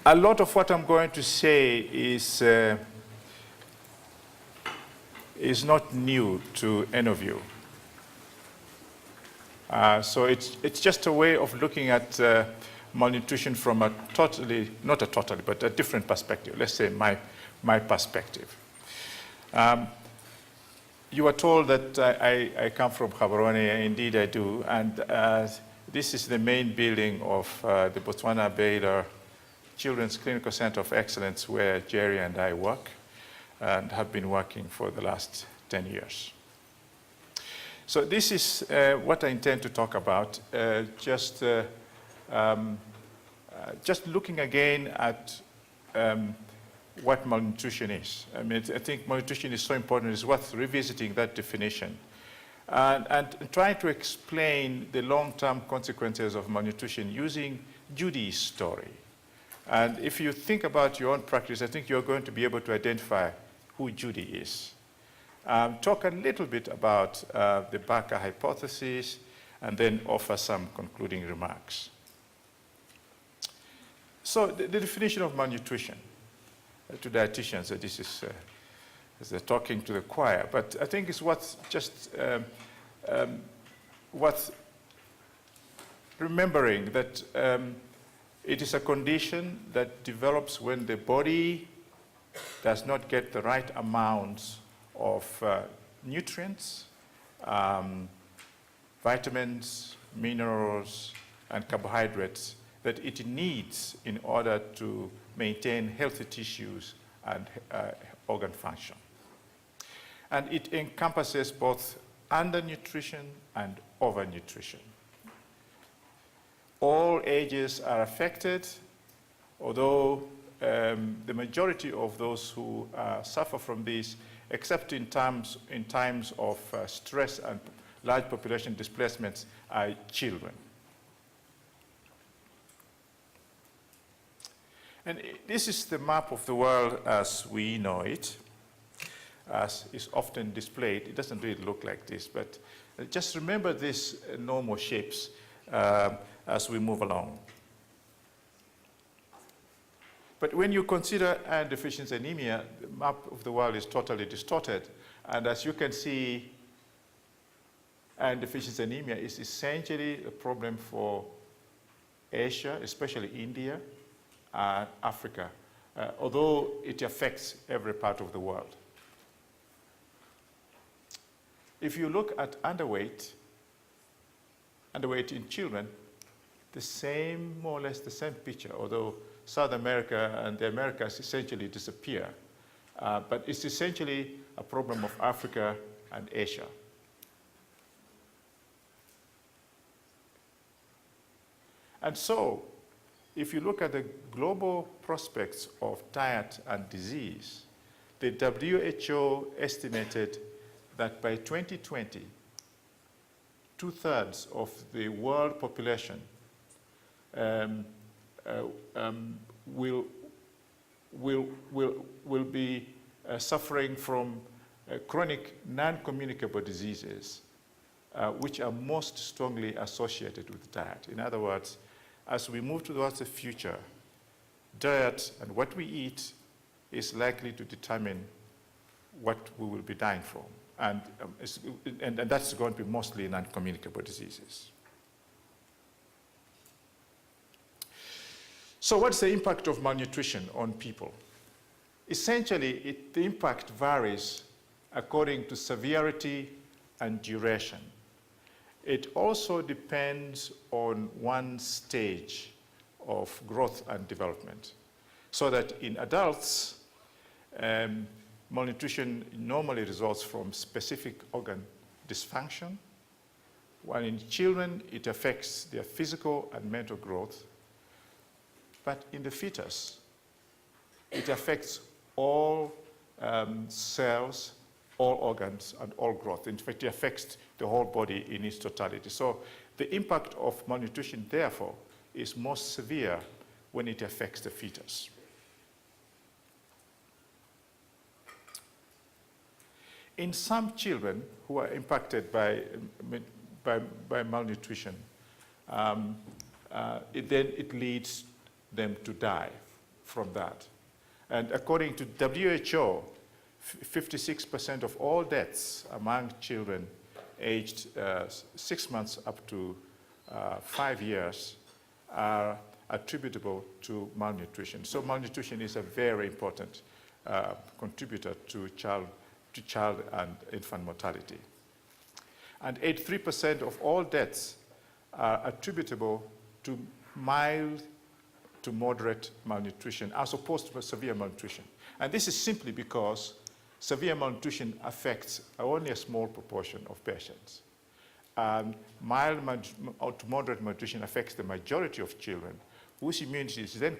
A lot of what I'm going to say is not new to any of you. So it's just a way of looking at malnutrition from a totally, not a totally, but a different perspective. Let's say my perspective. You were told that I come from Gaborone. Indeed I do. And this is the main building of the Botswana Baylor Children's Clinical Center of Excellence, where Jerry and I work and have been working for the last 10 years. So this is what I intend to talk about, just looking again at what malnutrition is. I mean, I think malnutrition is so important. It's worth revisiting that definition and trying to explain the long-term consequences of malnutrition using Judy's story. And if you think about your own practice, I think you're going to be able to identify who Judy is. Talk a little bit about the Barker hypothesis, and then offer some concluding remarks. So the definition of malnutrition to dietitians, this is as they're talking to the choir, but I think it's worth just worth remembering that it is a condition that develops when the body does not get the right amounts of nutrients, vitamins, minerals, and carbohydrates that it needs in order to maintain healthy tissues and organ function. And it encompasses both undernutrition and overnutrition. All ages are affected, although the majority of those who suffer from this, except in times of stress and large population displacements, are children. And this is the map of the world as we know it, as is often displayed. It doesn't really look like this, but just remember these normal shapes as we move along. But when you consider iron deficiency anemia, the map of the world is totally distorted. And as you can see, iron deficiency anemia is essentially a problem for Asia, especially India, and Africa, although it affects every part of the world. If you look at underweight in children, more or less the same picture, although South America and the Americas essentially disappear. But it's essentially a problem of Africa and Asia. And so, if you look at the global prospects of diet and disease, the WHO estimated that by 2020, 2/3 of the world population will be suffering from chronic non-communicable diseases, which are most strongly associated with diet. In other words, as we move towards the future, diet and what we eat is likely to determine what we will be dying from. And that's going to be mostly non-communicable diseases. So what's the impact of malnutrition on people? Essentially, the impact varies according to severity and duration. It also depends on one stage of growth and development. So that in adults, malnutrition normally results from specific organ dysfunction, while in children, it affects their physical and mental growth. But in the fetus, it affects all cells all organs and all growth. In fact, it affects the whole body in its totality. So the impact of malnutrition, therefore, is most severe when it affects the fetus. In some children who are impacted by malnutrition, then it leads them to die from that. And according to WHO, 56% of all deaths among children aged 6 months up to 5 years are attributable to malnutrition. So malnutrition is a very important contributor to child and infant mortality. And 83% of all deaths are attributable to mild to moderate malnutrition as opposed to severe malnutrition. And this is simply because severe malnutrition affects only a small proportion of patients. Mild to moderate malnutrition affects the majority of children, whose immunity is then